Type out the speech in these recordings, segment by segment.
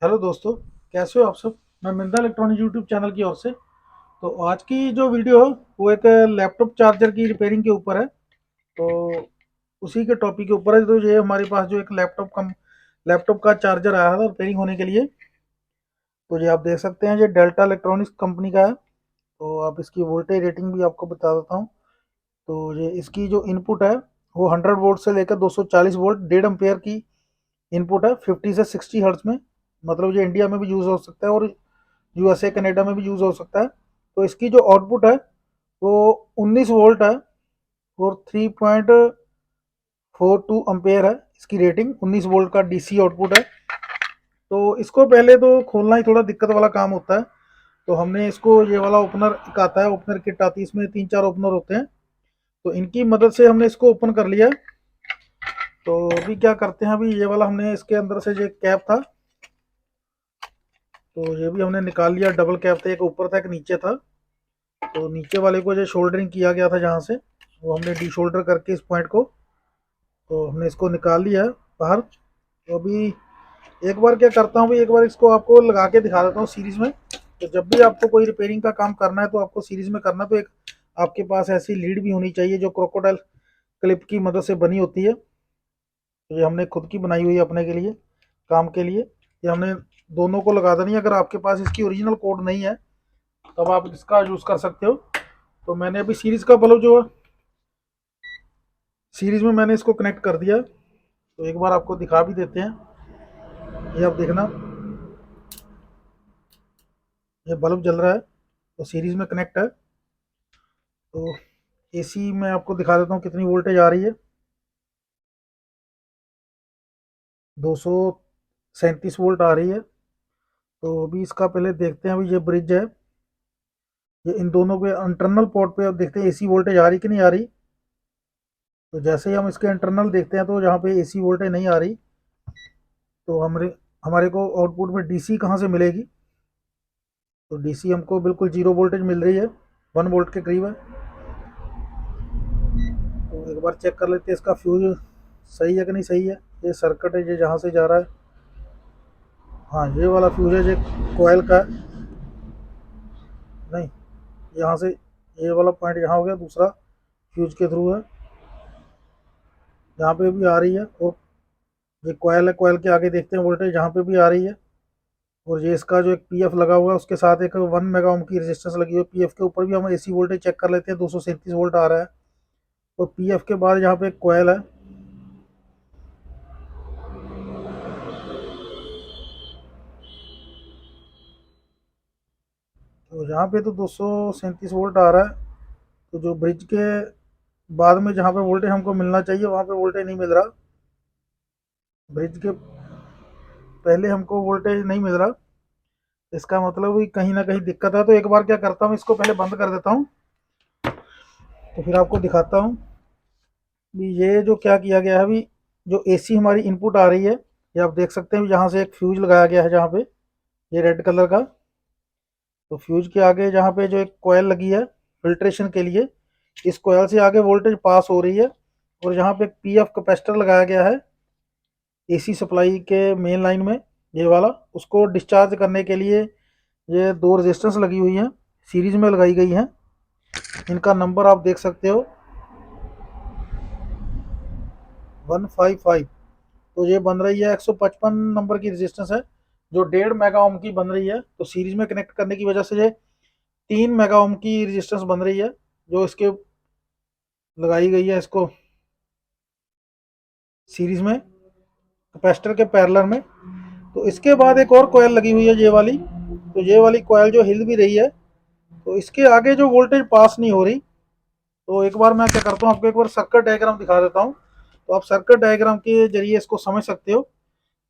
Hello दोस्तों, कैसे हो आप सब। मैं मिंदा इलेक्ट्रॉनिक यूट्यूब चैनल की ओर से। तो आज की जो वीडियो है वो एक लैपटॉप चार्जर की रिपेयरिंग के ऊपर है। तो उसी के टॉपिक के ऊपर है। तो ये हमारे पास जो एक लैपटॉप का चार्जर आया था रिपेयरिंग होने के लिए। तो ये आप देख सकते हैं, ये डेल्टा इलेक्ट्रॉनिक्स कंपनी का है। तो आप इसकी वोल्टेज रेटिंग भी आपको बता देता हूँ। तो ये इसकी जो इनपुट है वो 100 वोल्ट से लेकर 240 वोल्ट 1.5 एम्पेयर की इनपुट है, 50 से 60 हर्ट्ज में। मतलब ये इंडिया में भी यूज़ हो सकता है और यूएसए कनाडा में भी यूज़ हो सकता है। तो इसकी जो आउटपुट है वो 19 वोल्ट है और 3.42 एम्पेयर है। इसकी रेटिंग 19 वोल्ट का डीसी आउटपुट है। तो इसको पहले तो खोलना ही थोड़ा दिक्कत वाला काम होता है। तो हमने इसको, ये वाला ओपनर एक आता है, ओपनर किट आती है, इसमें 3-4 ओपनर होते हैं। तो इनकी मदद से हमने इसको ओपन कर लिया। तो अभी क्या करते हैं, अभी ये वाला हमने इसके अंदर से जो कैप था तो ये भी हमने निकाल लिया। डबल कैप था, एक ऊपर था एक नीचे था। तो नीचे वाले को जो शोल्डरिंग किया गया था जहाँ से, वो हमने डी शोल्डर करके इस पॉइंट को, तो हमने इसको निकाल लिया है बाहर। तो अभी एक बार क्या करता हूँ, एक बार इसको आपको लगा के दिखा देता हूँ सीरीज में। तो जब भी आपको कोई रिपेयरिंग का काम करना है तो आपको सीरीज में करना, तो एक आपके पास ऐसी लीड भी होनी चाहिए जो क्रोकोडाइल क्लिप की मदद से बनी होती है। तो ये हमने खुद की बनाई हुई है अपने के लिए, काम के लिए। ये हमने दोनों को लगा देनी है। अगर आपके पास इसकी ओरिजिनल कोड नहीं है तब आप इसका यूज़ कर सकते हो। तो मैंने अभी सीरीज का बल्ब जो है, सीरीज में मैंने इसको कनेक्ट कर दिया। तो एक बार आपको दिखा भी देते हैं। ये आप देखना, ये बल्ब जल रहा है तो सीरीज में कनेक्ट है। तो एसी में आपको दिखा देता हूँ कितनी वोल्टेज आ रही है। 237 वोल्ट आ रही है। तो अभी इसका पहले देखते हैं, अभी ये ब्रिज है, ये इन दोनों के इंटरनल पोर्ट पे अब देखते हैं एसी वोल्टेज आ रही कि नहीं आ रही। तो जैसे ही हम इसके इंटरनल देखते हैं तो जहाँ पे एसी वोल्टेज नहीं आ रही, तो हमारे हमारे को आउटपुट में डीसी कहाँ से मिलेगी। तो डीसी हमको बिल्कुल जीरो वोल्टेज मिल रही है, 1 वोल्ट के करीब है। तो एक बार चेक कर लेते हैं इसका फ्यूज सही है कि नहीं सही है। ये सर्किट है, ये जहाँ से जा रहा है। हाँ, ये वाला फ्यूज है, ये कोयल का है। नहीं, यहाँ से ये वाला पॉइंट यहाँ हो गया, दूसरा फ्यूज के थ्रू है, यहाँ पे भी आ रही है। और ये कोयल है, कोयल के आगे देखते हैं वोल्टेज, यहाँ पे भी आ रही है। और ये इसका जो एक पीएफ लगा हुआ है उसके साथ एक 1 मेगा ओम की रेजिस्टेंस लगी हुई है। पीएफ के ऊपर भी हम एसी वोल्टेज चेक कर लेते हैं, 237 वोल्ट आ रहा है। और पीएफ के बाद यहाँ पे एक कोयल है। तो यहाँ पे तो 237 वोल्ट आ रहा है। तो जो ब्रिज के बाद में जहाँ पे वोल्टेज हमको मिलना चाहिए वहाँ पे वोल्टेज नहीं मिल रहा। ब्रिज के पहले हमको वोल्टेज नहीं मिल रहा। इसका मतलब भी कहीं ना कहीं दिक्कत है। तो एक बार क्या करता हूँ, इसको पहले बंद कर देता हूँ, तो फिर आपको दिखाता हूँ। भी ये जो क्या किया गया है, अभी जो एसी हमारी इनपुट आ रही है, ये आप देख सकते हैं यहाँ से एक फ्यूज लगाया गया है जहाँ पे, ये रेड कलर का। तो फ्यूज के आगे जहाँ पे जो एक कोयल लगी है फिल्ट्रेशन के लिए, इस कोयल से आगे वोल्टेज पास हो रही है। और यहाँ पे एक पीएफ कैपेसिटर लगाया गया है एसी सप्लाई के मेन लाइन में, ये वाला, उसको डिस्चार्ज करने के लिए ये दो रेजिस्टेंस लगी हुई हैं, सीरीज में लगाई गई हैं। इनका नंबर आप देख सकते हो, 155। तो ये बन रही है 155 नंबर की रेजिस्टेंस है, जो 1.5 मेगा ओम की बन रही है। तो सीरीज में कनेक्ट करने की वजह से ये 3 मेगा ओम की रेजिस्टेंस बन रही है, जो इसके लगाई गई है इसको सीरीज में कैपेसिटर के पैरेलल में। तो इसके बाद एक और कोयल लगी हुई है, ये वाली। तो ये वाली कोयल जो हिल भी रही है, तो इसके आगे जो वोल्टेज पास नहीं हो रही। तो एक बार मैं क्या करता हूँ, आपको एक बार सर्किट डायग्राम दिखा देता हूँ। तो आप सर्किट डायग्राम के जरिए इसको समझ सकते हो।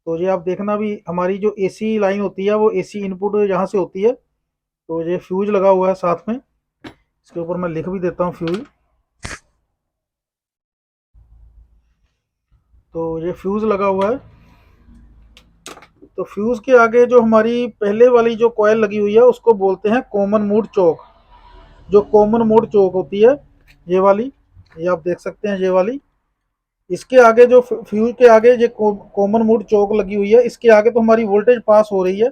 तो ये आप देखना, भी हमारी जो एसी लाइन होती है वो एसी इनपुट यहाँ से होती है। तो ये फ्यूज लगा हुआ है साथ में, इसके ऊपर मैं लिख भी देता हूँ फ्यूज। तो ये फ्यूज लगा हुआ है। तो फ्यूज के आगे जो हमारी पहले वाली जो कॉयल लगी हुई है उसको बोलते हैं कॉमन मोड चौक। जो कॉमन मोड चौक होती है, ये वाली, ये आप देख सकते हैं, ये वाली। इसके आगे जो फ्यूज के आगे जो कॉमन मोड चौक लगी हुई है, इसके आगे तो हमारी वोल्टेज पास हो रही है।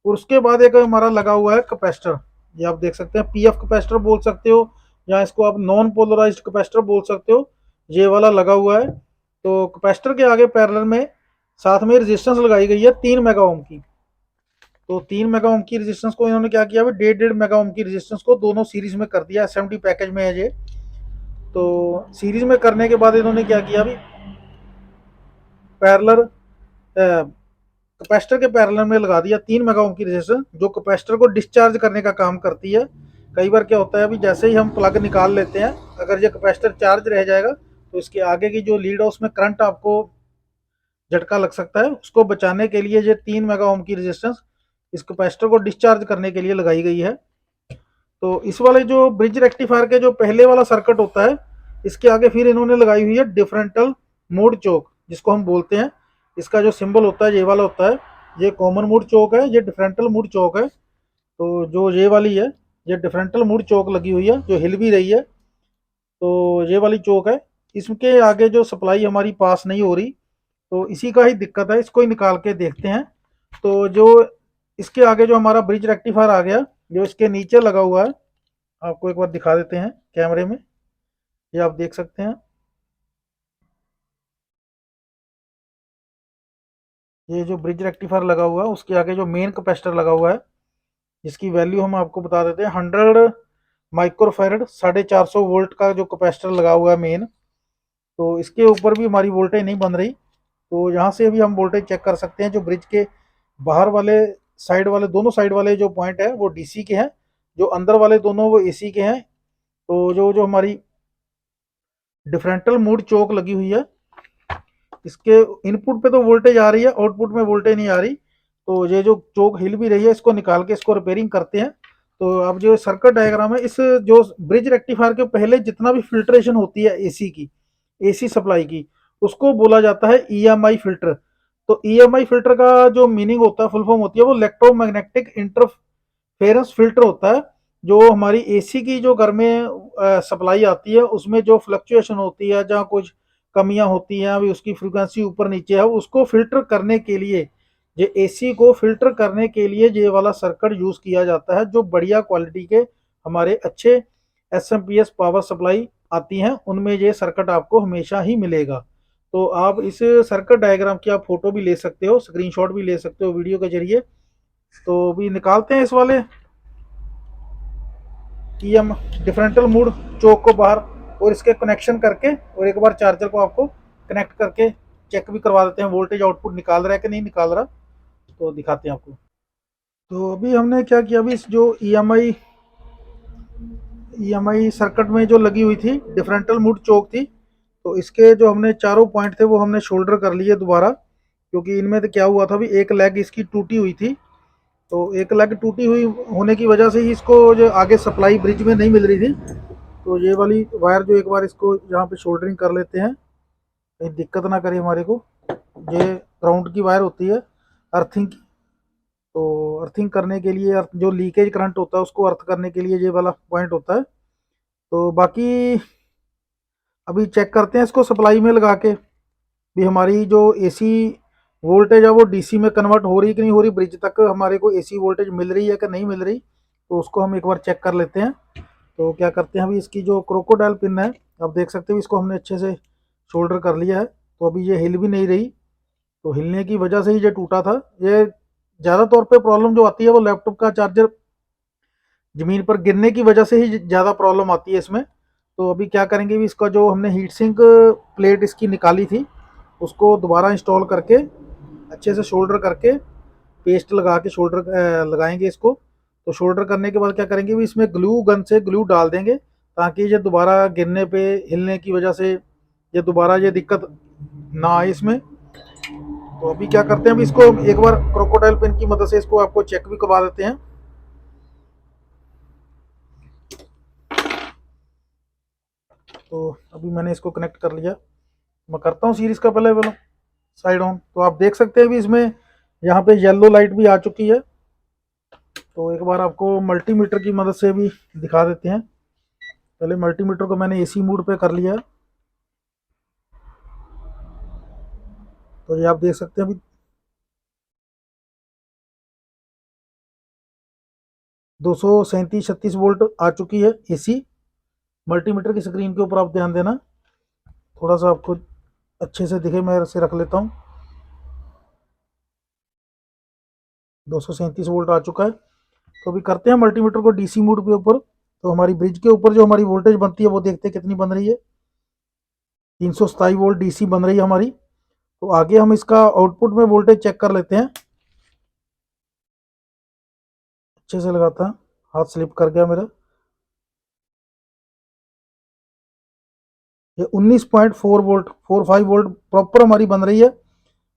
और उसके बाद एक हमारा लगा हुआ है कैपेसिटर, ये आप देख सकते हैं, पीएफ कैपेसिटर बोल सकते हो, या इसको आप नॉन पोलराइज्ड कैपेसिटर बोल सकते हो, ये वाला लगा हुआ है। तो कैपेसिटर के आगे पैरेलल में साथ में रेजिस्टेंस लगाई गई है 3 मेगा ओम की। तो 3 मेगा ओम की रेजिस्टेंस को इन्होंने क्या किया, 1.5 मेगा ओम की रेजिस्टेंस को दोनों सीरीज में कर दिया, एसएमडी पैकेज में है ये। तो सीरीज में करने के बाद इन्होंने क्या किया, अभी पैरेलल कैपेसिटर के पैरेलल में लगा दिया 3 मेगा ओम की रेजिस्टेंस, जो कैपेसिटर को डिस्चार्ज करने का काम करती है। कई बार क्या होता है, अभी जैसे ही हम प्लग निकाल लेते हैं, अगर ये कैपेसिटर चार्ज रह जाएगा तो इसके आगे की जो लीड है उसमें करंट आपको झटका लग सकता है। उसको बचाने के लिए ये 3 मेगा ओम की रेजिस्टेंस इस कैपेसिटर को डिस्चार्ज करने के लिए लगाई गई है। तो इस वाले जो ब्रिज रेक्टिफायर के जो पहले वाला सर्किट होता है, इसके आगे फिर इन्होंने लगाई हुई है डिफरेंटल मोड चौक, जिसको हम बोलते हैं, इसका जो सिंबल होता है ये वाला होता है, ये कॉमन मोड चौक है, ये डिफरेंटल मोड चौक है। तो जो ये वाली है, ये डिफरेंटल मोड चौक लगी हुई है, जो हिल भी रही है। तो ये वाली चौक है, इसके आगे जो सप्लाई हमारी पास नहीं हो रही, तो इसी का ही दिक्कत है, इसको ही निकाल के देखते हैं। तो जो इसके आगे जो हमारा ब्रिज रेक्टिफायर आ गया, जो इसके नीचे लगा हुआ है, आपको एक बार दिखा देते हैं कैमरे में, ये आप देख सकते हैं, ये जो ब्रिज रेक्टिफायर लगा हुआ है उसके आगे जो मेन कैपेसिटर लगा हुआ है, जिसकी वैल्यू हम आपको बता देते हैं, 100 माइक्रोफेरेड 450 वोल्ट का जो कैपेसिटर लगा हुआ है मेन। तो इसके ऊपर भी हमारी वोल्टेज नहीं बन रही। तो यहाँ से भी हम वोल्टेज चेक कर सकते हैं, जो ब्रिज के बाहर वाले साइड वाले, दोनों साइड वाले जो पॉइंट है वो डीसी के हैं, जो अंदर वाले दोनों वो एसी के हैं। तो जो जो हमारी डिफरेंटल मोड चौक लगी हुई है, इसके इनपुट पे तो वोल्टेज आ रही है, आउटपुट में वोल्टेज नहीं आ रही। तो ये जो चौक हिल भी रही है, इसको निकाल के इसको रिपेयरिंग करते हैं। तो अब जो सर्किट डायग्राम है, इस जो ब्रिज रेक्टिफायर के पहले जितना भी फिल्ट्रेशन होती है एसी की, एसी सप्लाई की, उसको बोला जाता है ईएमआई फिल्टर। तो ईएमआई फिल्टर का जो मीनिंग होता है, फुल फॉर्म होती है, वो इलेक्ट्रोमैग्नेटिक इंटरफेरेंस फिल्टर होता है। जो हमारी एसी की जो घर में सप्लाई आती है, उसमें जो फ्लक्चुएशन होती है, जहाँ कुछ कमियां होती हैं, अभी उसकी फ्रीक्वेंसी ऊपर नीचे है, उसको फिल्टर करने के लिए, ये एसी को फिल्टर करने के लिए ये वाला सर्किट यूज किया जाता है। जो बढ़िया क्वालिटी के हमारे अच्छे एसएमपीएस पावर सप्लाई आती हैं, उनमें ये सर्किट आपको हमेशा ही मिलेगा। तो आप इस सर्किट डायग्राम की आप फोटो भी ले सकते हो, स्क्रीनशॉट भी ले सकते हो वीडियो के जरिए। तो अभी निकालते हैं इस वाले ई एम डिफरेंटल मूड चौक को बाहर, और इसके कनेक्शन करके, और एक बार चार्जर को आपको कनेक्ट करके चेक भी करवा देते हैं वोल्टेज आउटपुट निकाल रहा है कि नहीं निकाल रहा। तो दिखाते हैं आपको। तो अभी हमने क्या किया, अभी इस जो ई एम आई सर्किट में जो लगी हुई थी डिफरेंटल मूड चौक थी, तो इसके जो हमने चारों पॉइंट थे वो हमने शोल्डर कर लिए दोबारा, क्योंकि इनमें तो क्या हुआ था, अभी एक लेग इसकी टूटी हुई थी। तो एक लेग टूटी हुई होने की वजह से ही इसको जो आगे सप्लाई ब्रिज में नहीं मिल रही थी। तो ये वाली वायर जो एक बार इसको यहाँ पे शोल्डरिंग कर लेते हैं, कहीं दिक्कत ना करे हमारे को। ये ग्राउंड की वायर होती है, अर्थिंग की। तो अर्थिंग करने के लिए, जो लीकेज करंट होता है उसको अर्थ करने के लिए ये वाला पॉइंट होता है। तो बाकी अभी चेक करते हैं इसको सप्लाई में लगा के भी हमारी जो एसी वोल्टेज है वो डीसी में कन्वर्ट हो रही कि नहीं हो रही, ब्रिज तक हमारे को एसी वोल्टेज मिल रही है कि नहीं मिल रही। तो उसको हम एक बार चेक कर लेते हैं। तो क्या करते हैं, अभी इसकी जो क्रोकोडाइल पिन है, आप देख सकते हो, इसको हमने अच्छे से शोल्डर कर लिया है। तो अभी ये हिल भी नहीं रही, तो हिलने की वजह से ही ये टूटा था। ये ज़्यादा तौर पे प्रॉब्लम जो आती है वो लैपटॉप का चार्जर ज़मीन पर गिरने की वजह से ही ज़्यादा प्रॉब्लम आती है इसमें। तो अभी क्या करेंगे, भी इसका जो हमने हीट सिंक प्लेट इसकी निकाली थी, उसको दोबारा इंस्टॉल करके अच्छे से शोल्डर करके पेस्ट लगा के शोल्डर लगाएंगे इसको। तो शोल्डर करने के बाद क्या करेंगे, भी इसमें ग्लू गन से ग्लू डाल देंगे, ताकि ये दोबारा गिरने पे हिलने की वजह से ये दोबारा ये दिक्कत ना आए इसमें। तो अभी क्या करते हैं, अभी इसको एक बार क्रोकोडाइल पेन की मदद से इसको आपको चेक भी करवा देते हैं। तो अभी मैंने इसको कनेक्ट कर लिया, मैं करता हूँ सीरीज का पहले वाला साइड ऑन। तो आप देख सकते हैं अभी इसमें यहाँ पे येलो लाइट भी आ चुकी है। तो एक बार आपको मल्टीमीटर की मदद से भी दिखा देते हैं। पहले मल्टीमीटर को मैंने एसी मोड पे कर लिया है। तो ये आप देख सकते हैं अभी 237-36 वोल्ट आ चुकी है एसी। मल्टीमीटर की स्क्रीन के ऊपर आप ध्यान देना, थोड़ा सा आपको अच्छे से दिखे, मैं इसे रख लेता हूँ। 237 वोल्ट आ चुका है। तो अभी करते हैं मल्टीमीटर को डीसी मोड के ऊपर। तो हमारी ब्रिज के ऊपर जो हमारी वोल्टेज बनती है वो देखते हैं कितनी बन रही है। 327 वोल्ट डीसी बन रही है हमारी। तो आगे हम इसका आउटपुट में वोल्टेज चेक कर लेते हैं। अच्छे से लगाता है, हाथ स्लिप कर गया मेरा। ये 19.4 वोल्ट 45 वोल्ट प्रॉपर हमारी बन रही है,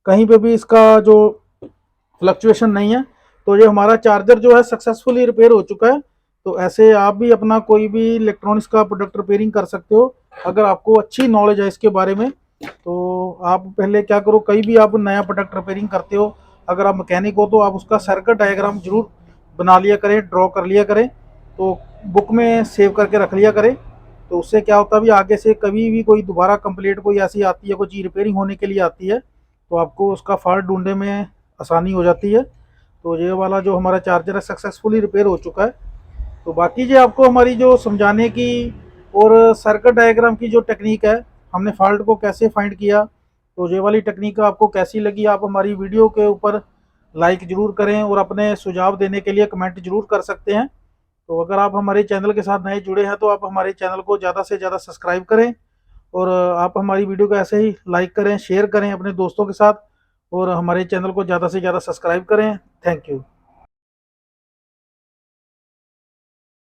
कहीं पे भी इसका जो फ्लक्चुएशन नहीं है। तो ये हमारा चार्जर जो है सक्सेसफुली रिपेयर हो चुका है। तो ऐसे आप भी अपना कोई भी इलेक्ट्रॉनिक्स का प्रोडक्ट रिपेयरिंग कर सकते हो, अगर आपको अच्छी नॉलेज है इसके बारे में। तो आप पहले क्या करो, कहीं भी आप नया प्रोडक्ट रिपेयरिंग करते हो, अगर आप मैकेनिक हो तो आप उसका सर्किट डायग्राम जरूर बना लिया करें, ड्रॉ कर लिया करें, तो बुक में सेव करके रख लिया करें। तो उससे क्या होता है, भी आगे से कभी भी कोई दोबारा कंप्लेंट कोई ऐसी आती है, कोई चीज़ रिपेयरिंग होने के लिए आती है, तो आपको उसका फॉल्ट ढूंढने में आसानी हो जाती है। तो ये वाला जो हमारा चार्जर है सक्सेसफुली रिपेयर हो चुका है। तो बाकी जो आपको हमारी जो समझाने की और सर्किट डायग्राम की जो टेक्निक है, हमने फॉल्ट को कैसे फाइंड किया, तो ये वाली टेक्निक आपको कैसी लगी, आप हमारी वीडियो के ऊपर लाइक ज़रूर करें और अपने सुझाव देने के लिए कमेंट जरूर कर सकते हैं। तो अगर आप हमारे चैनल के साथ नए जुड़े हैं तो आप हमारे चैनल को ज़्यादा से ज़्यादा सब्सक्राइब करें, और आप हमारी वीडियो को ऐसे ही लाइक करें, शेयर करें अपने दोस्तों के साथ, और हमारे चैनल को ज़्यादा से ज़्यादा सब्सक्राइब करें। Thank you.